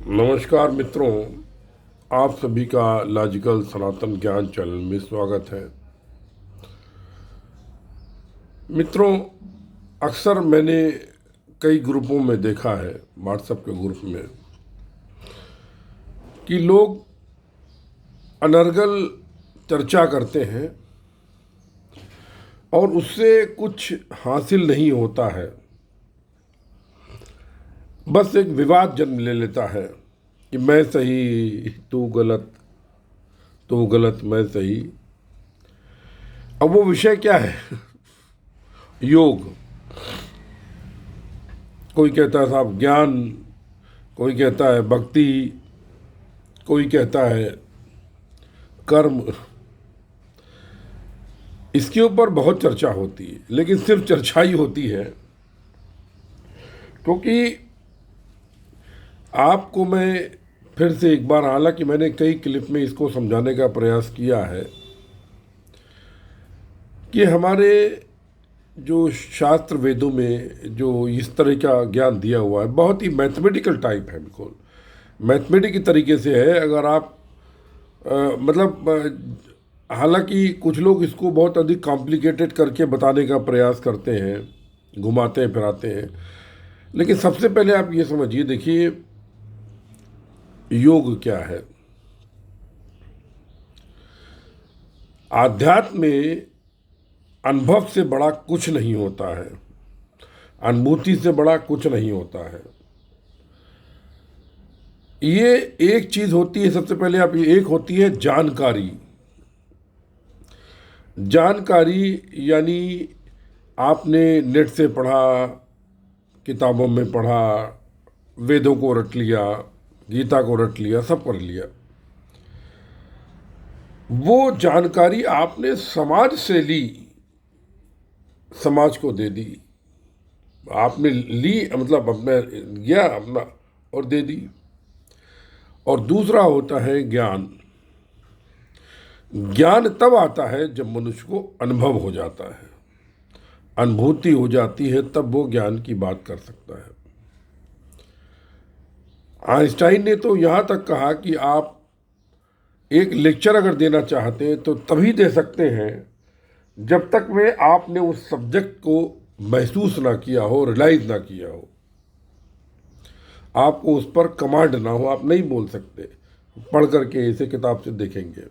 नमस्कार मित्रों, आप सभी का लॉजिकल सनातन ज्ञान चैनल में स्वागत है। मित्रों, अक्सर मैंने कई ग्रुपों में देखा है, व्हाट्सएप के ग्रुप में, कि लोग अनर्गल चर्चा करते हैं और उससे कुछ हासिल नहीं होता है, बस एक विवाद जन्म ले लेता है कि मैं सही तू गलत मैं सही। अब वो विषय क्या है? योग। कोई कहता है साहब ज्ञान, कोई कहता है भक्ति, कोई कहता है कर्म। इसके ऊपर बहुत चर्चा होती है, लेकिन सिर्फ चर्चा ही होती है, क्योंकि आपको मैं फिर से एक बार, हालांकि मैंने कई क्लिप में इसको समझाने का प्रयास किया है कि हमारे जो शास्त्र वेदों में जो इस तरह का ज्ञान दिया हुआ है बहुत ही मैथमेटिकल टाइप है, बिल्कुल मैथमेटिक तरीके से है। अगर आप हालांकि कुछ लोग इसको बहुत अधिक कॉम्प्लिकेटेड करके बताने का प्रयास करते हैं, घुमाते हैं फिराते हैं, लेकिन सबसे पहले आप ये समझिए, देखिए योग क्या है। आध्यात्म में अनुभव से बड़ा कुछ नहीं होता है, अनुभूति से बड़ा कुछ नहीं होता है। ये एक चीज होती है, सबसे पहले आप, ये एक होती है जानकारी। जानकारी यानी आपने नेट से पढ़ा, किताबों में पढ़ा, वेदों को रट लिया, गीता को रट लिया, सब कर लिया। वो जानकारी आपने समाज से ली, समाज को दे दी। आपने ली मतलब अपने गया अपना और दे दी। और दूसरा होता है ज्ञान। ज्ञान तब आता है जब मनुष्य को अनुभव हो जाता है, अनुभूति हो जाती है, तब वो ज्ञान की बात कर सकता है। आइंस्टाइन ने तो यहाँ तक कहा कि आप एक लेक्चर अगर देना चाहते हैं तो तभी दे सकते हैं जब तक में आपने उस सब्जेक्ट को महसूस ना किया हो, रियलाइज ना किया हो, आपको उस पर कमांड ना हो। आप नहीं बोल सकते, पढ़ करके इसे किताब से देखेंगे।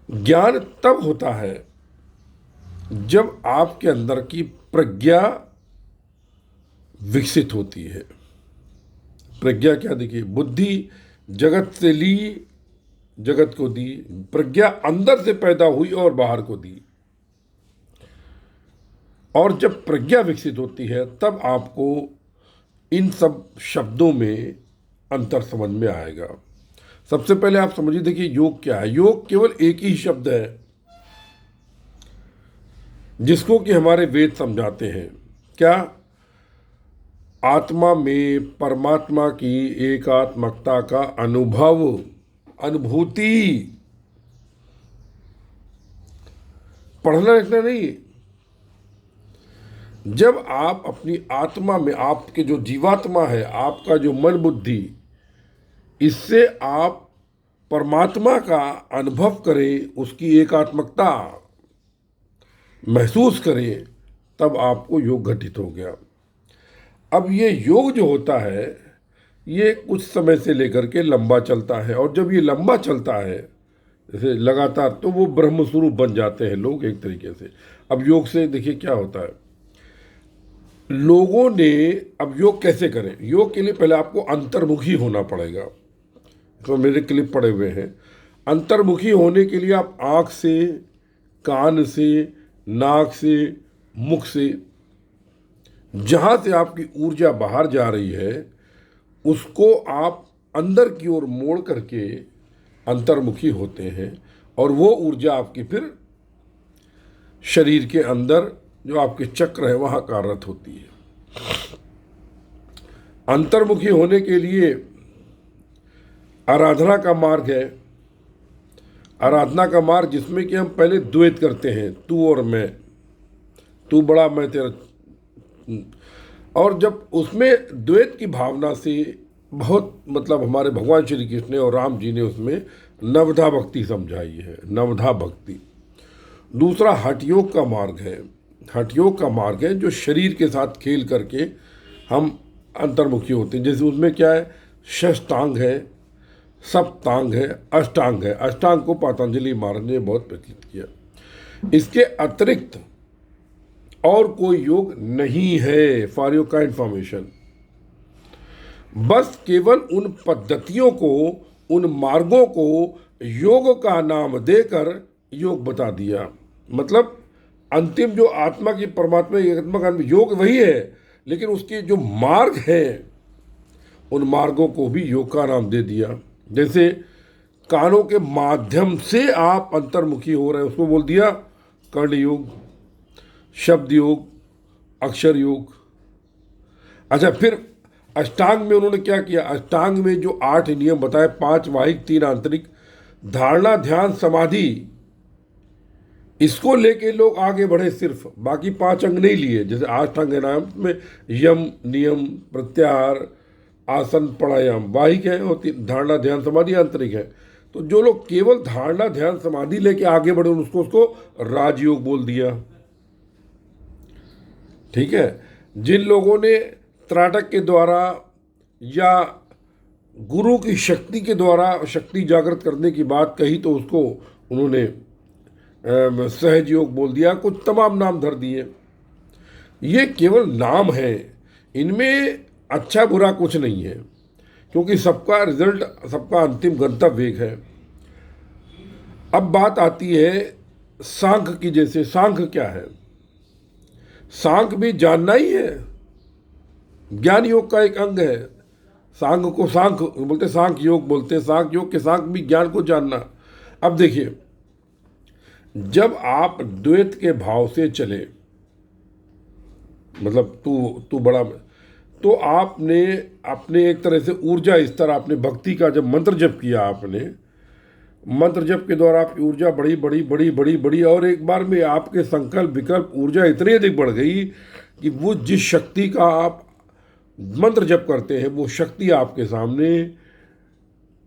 ज्ञान तब होता है जब आपके अंदर की प्रज्ञा विकसित होती है। प्रज्ञा क्या? देखिए, बुद्धि जगत से ली, जगत को दी, प्रज्ञा अंदर से पैदा हुई और बाहर को दी। और जब प्रज्ञा विकसित होती है तब आपको इन सब शब्दों में अंतर समझ में आएगा। सबसे पहले आप समझिए, देखिए योग क्या है। योग केवल एक ही शब्द है जिसको कि हमारे वेद समझाते हैं। क्या? आत्मा में परमात्मा की एकात्मकता का अनुभव, अनुभूति। पढ़ना लिखना नहीं। जब आप अपनी आत्मा में, आपके जो जीवात्मा है, आपका जो मन बुद्धि, इससे आप परमात्मा का अनुभव करें, उसकी एकात्मकता महसूस करें, तब आपको योग घटित हो गया। अब ये योग जो होता है ये कुछ समय से लेकर के लंबा चलता है, और जब ये लंबा चलता है जैसे लगातार, तो वो ब्रह्मस्वरूप बन जाते हैं लोग एक तरीके से। अब योग से देखिए क्या होता है, लोगों ने, अब योग कैसे करें? योग के लिए पहले आपको अंतर्मुखी होना पड़ेगा। तो मेरे क्लिप पड़े हुए हैं। अंतर्मुखी होने के लिए आप आँख से, कान से, नाक से, मुख से, जहाँ से आपकी ऊर्जा बाहर जा रही है उसको आप अंदर की ओर मोड़ करके अंतर्मुखी होते हैं, और वो ऊर्जा आपकी फिर शरीर के अंदर जो आपके चक्र है वहाँ कार्यरत होती है। अंतर्मुखी होने के लिए आराधना का मार्ग है। आराधना का मार्ग जिसमें कि हम पहले द्वैत करते हैं, तू और मैं, तू बड़ा मैं तेरा। और जब उसमें द्वैत की भावना से बहुत मतलब हमारे भगवान श्री कृष्ण और राम जी ने उसमें नवधा भक्ति समझाई है, नवधा भक्ति। दूसरा हठ योग का मार्ग है। हठ योग का मार्ग है जो शरीर के साथ खेल करके हम अंतर्मुखी होते हैं। जैसे उसमें क्या है, षष्टांग है, सप्तांग है, अष्टांग है। अष्टांग को पतंजलि महाराज ने बहुत प्रतीत किया। इसके अतिरिक्त और कोई योग नहीं है, फॉर योर का इंफॉर्मेशन। बस केवल उन पद्धतियों को, उन मार्गों को योग का नाम देकर योग बता दिया। मतलब अंतिम जो आत्मा की परमात्मा एकात्मा का योग वही है, लेकिन उसके जो मार्ग हैं उन मार्गों को भी योग का नाम दे दिया। जैसे कानों के माध्यम से आप अंतर्मुखी हो रहे हैं, उसको बोल दिया कर्ण योग, शब्द योग, अक्षर योग। अच्छा, फिर अष्टांग में उन्होंने क्या किया? अष्टांग में जो 8 नियम बताए, 5 वाहिक, 3 आंतरिक, धारणा, ध्यान, समाधि, इसको लेके लोग आगे बढ़े। सिर्फ बाकी 5 अंग नहीं लिए। जैसे अष्टांग नाम में यम, नियम, प्रत्याहार, आसन, प्राणायाम वाहिक है, और धारणा, ध्यान, समाधि आंतरिक है। तो जो लोग केवल धारणा, ध्यान, समाधि लेके आगे बढ़े उसको राजयोग बोल दिया। ठीक है। जिन लोगों ने त्राटक के द्वारा या गुरु की शक्ति के द्वारा शक्ति जागृत करने की बात कही तो उसको उन्होंने सहज योग बोल दिया, कुछ तमाम नाम धर दिए। ये केवल नाम है, इनमें अच्छा बुरा कुछ नहीं है, क्योंकि सबका रिजल्ट, सबका अंतिम गंतव्य एक है। अब बात आती है सांख्य की। जैसे सांख्य क्या है? सांख्य भी जानना ही है, ज्ञान योग का एक अंग है। सांख्य को सांख्य बोलते, सांख्य योग बोलते, सांख्य योग के सांख्य भी ज्ञान को जानना। अब देखिए, जब आप द्वैत के भाव से चले, मतलब तू बड़ा, तो आपने अपने एक तरह से ऊर्जा स्तर, आपने भक्ति का जब मंत्र जप किया, आपने मंत्र जप के द्वारा आपकी ऊर्जा बढ़ी बढ़ी बढ़ी बढ़ी बढ़ी, और एक बार में आपके संकल्प विकल्प ऊर्जा इतनी अधिक बढ़ गई कि वो जिस शक्ति का आप मंत्र जप करते हैं, वो शक्ति आपके सामने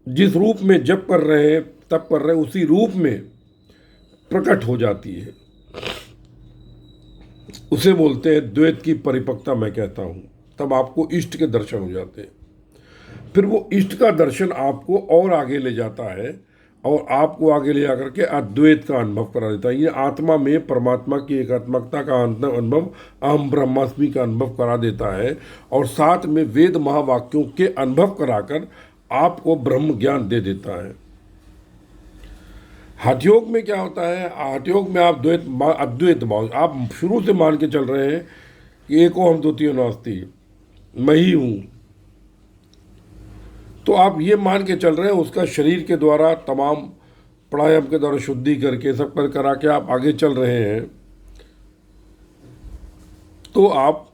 जिस रूप में जप कर रहे हैं, तप कर रहे हैं, उसी रूप में प्रकट हो जाती है। उसे बोलते हैं द्वैत की परिपक्वता, मैं कहता हूँ। तब आपको इष्ट के दर्शन हो जाते हैं। फिर वो इष्ट का दर्शन आपको और आगे ले जाता है, और आपको आगे ले जाकर के अद्वैत का अनुभव करा देता है। ये आत्मा में परमात्मा की एकात्मकता का अनुभव, अहम ब्रह्मास्मि का अनुभव करा देता है, और साथ में वेद महावाक्यों के अनुभव कराकर आपको ब्रह्म ज्ञान दे देता है। हठ योग में क्या होता है? हठ योग में आप अद्वैत भाव, आप शुरू से मान के चल रहे हैं कि एको हम द्वितीयो नास्ति, मैं ही हूँ। तो आप ये मान के चल रहे हैं, उसका शरीर के द्वारा तमाम प्राणायाम के द्वारा शुद्धि करके सब कर करा के आप आगे चल रहे हैं, तो आप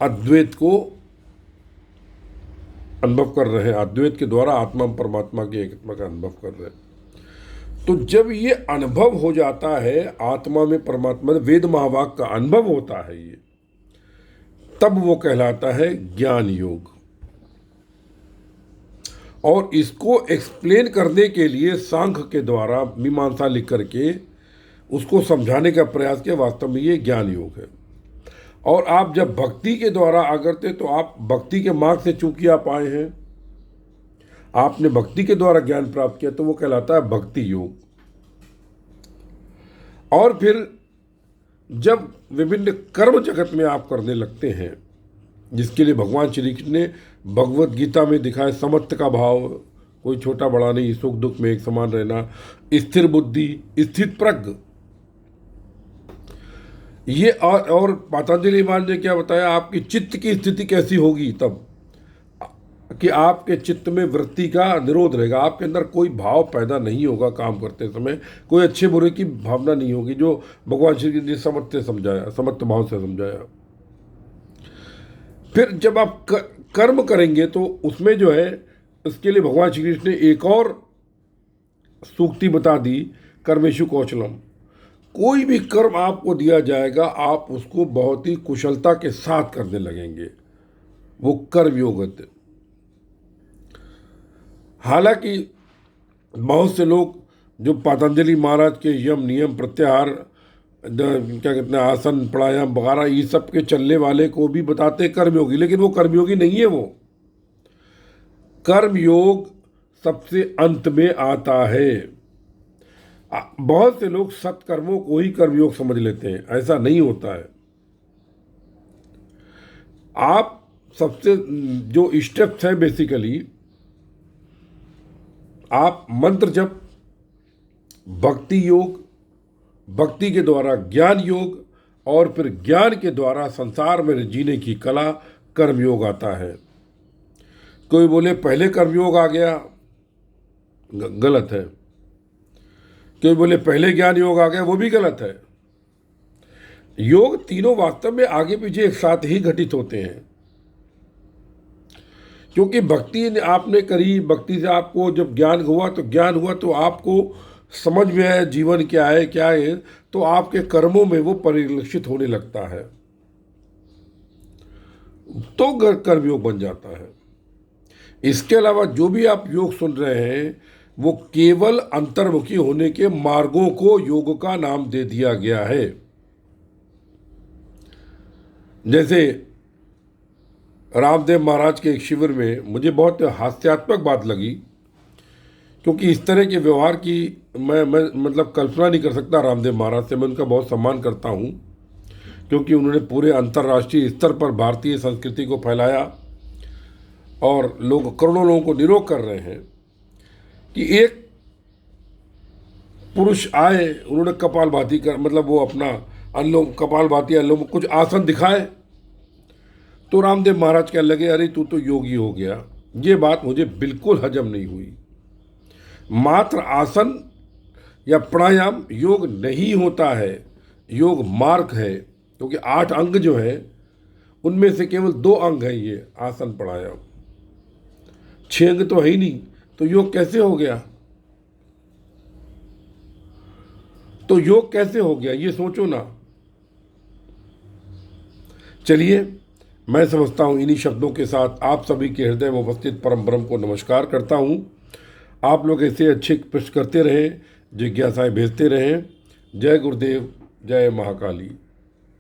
अद्वैत को अनुभव कर रहे हैं। अद्वैत के द्वारा आत्मा परमात्मा की एकत्व का अनुभव कर रहे हैं। तो जब ये अनुभव हो जाता है, आत्मा में परमात्मा में वेद महावाक्य का अनुभव होता है ये, तब वो कहलाता है ज्ञान योग। और इसको एक्सप्लेन करने के लिए सांख्य के द्वारा मीमांसा लिख करके उसको समझाने का प्रयास किया। वास्तव में ये ज्ञान योग है। और आप जब भक्ति के द्वारा आगरते, तो आप भक्ति के मार्ग से चूंकि आप आए हैं, आपने भक्ति के द्वारा ज्ञान प्राप्त किया, तो वो कहलाता है भक्ति योग। और फिर जब विभिन्न कर्म जगत में आप करने लगते हैं, जिसके लिए भगवान श्री कृष्ण ने भगवत गीता में दिखाया समत्व का भाव, कोई छोटा बड़ा नहीं, सुख दुख में एक समान रहना, स्थिर बुद्धि, स्थित प्रज्ञ, ये और पतंजलि महाराज ने क्या बताया, आपकी चित्त की स्थिति कैसी होगी तब कि आपके चित्त में वृत्ति का निरोध रहेगा, आपके अंदर कोई भाव पैदा नहीं होगा काम करते समय, कोई अच्छे बुरे की भावना नहीं होगी, जो भगवान श्री कृष्ण ने समत्व समझाया, समत्व भाव से समझाया। फिर जब आप कर्म करेंगे तो उसमें जो है, उसके लिए भगवान श्री कृष्ण ने एक और सूक्ति बता दी, कर्मेषु कौशलम। कोई भी कर्म आपको दिया जाएगा, आप उसको बहुत ही कुशलता के साथ करने लगेंगे, वो कर्म योग है। हालांकि बहुत से लोग जो पतंजलि महाराज के यम नियम प्रत्याहार क्या कहते हैं आसन प्राणायाम वगैरह ये सब के चलने वाले को भी बताते कर्मयोगी, लेकिन वो कर्मयोगी नहीं है। वो कर्मयोग सबसे अंत में आता है। बहुत से लोग सत्कर्मों को ही कर्मयोग समझ लेते हैं, ऐसा नहीं होता है। आप सबसे जो स्टेप्स है बेसिकली, आप मंत्र जप, भक्ति योग, भक्ति के द्वारा ज्ञान योग, और फिर ज्ञान के द्वारा संसार में जीने की कला कर्मयोग आता है। कोई बोले पहले कर्मयोग आ गया, गलत है। कोई बोले पहले ज्ञान योग आ गया, वो भी गलत है। योग तीनों वास्तव में आगे पीछे एक साथ ही घटित होते हैं, क्योंकि भक्ति आपने करी, भक्ति से आपको जब ज्ञान हुआ तो आपको समझ में आया जीवन क्या है, तो आपके कर्मों में वो परिलक्षित होने लगता है, तो कर्मयोग बन जाता है। इसके अलावा जो भी आप योग सुन रहे हैं वो केवल अंतर्मुखी होने के मार्गों को योग का नाम दे दिया गया है। जैसे रामदेव महाराज के एक शिविर में मुझे बहुत हास्यात्मक बात लगी, क्योंकि इस तरह के व्यवहार की मैं मतलब कल्पना नहीं कर सकता रामदेव महाराज से। मैं उनका बहुत सम्मान करता हूँ, क्योंकि उन्होंने पूरे अंतर्राष्ट्रीय स्तर पर भारतीय संस्कृति को फैलाया और लोग करोड़ों लोगों को निरोग कर रहे हैं। कि एक पुरुष आए, उन्होंने कपालभाति कर मतलब वो अपना अनुलोम कपालभाति अनुलोम कुछ आसन दिखाए, तो रामदेव महाराज कहने लगे अरे तू तो योगी हो गया। ये बात मुझे बिल्कुल हजम नहीं हुई। मात्र आसन या प्राणायाम योग नहीं होता है, योग मार्ग है। क्योंकि 8 अंग जो है उनमें से केवल 2 अंग है ये आसन प्राणायाम, 6 अंग तो है ही नहीं, तो योग कैसे हो गया? तो योग कैसे हो गया ये सोचो ना। चलिए, मैं समझता हूं इन्हीं शब्दों के साथ आप सभी के हृदय में उपस्थित परम ब्रह्म को नमस्कार करता हूं। आप लोग ऐसे अच्छे प्रश्न करते रहें, जिज्ञासाएं भेजते रहें। जय गुरुदेव, जय महाकाली।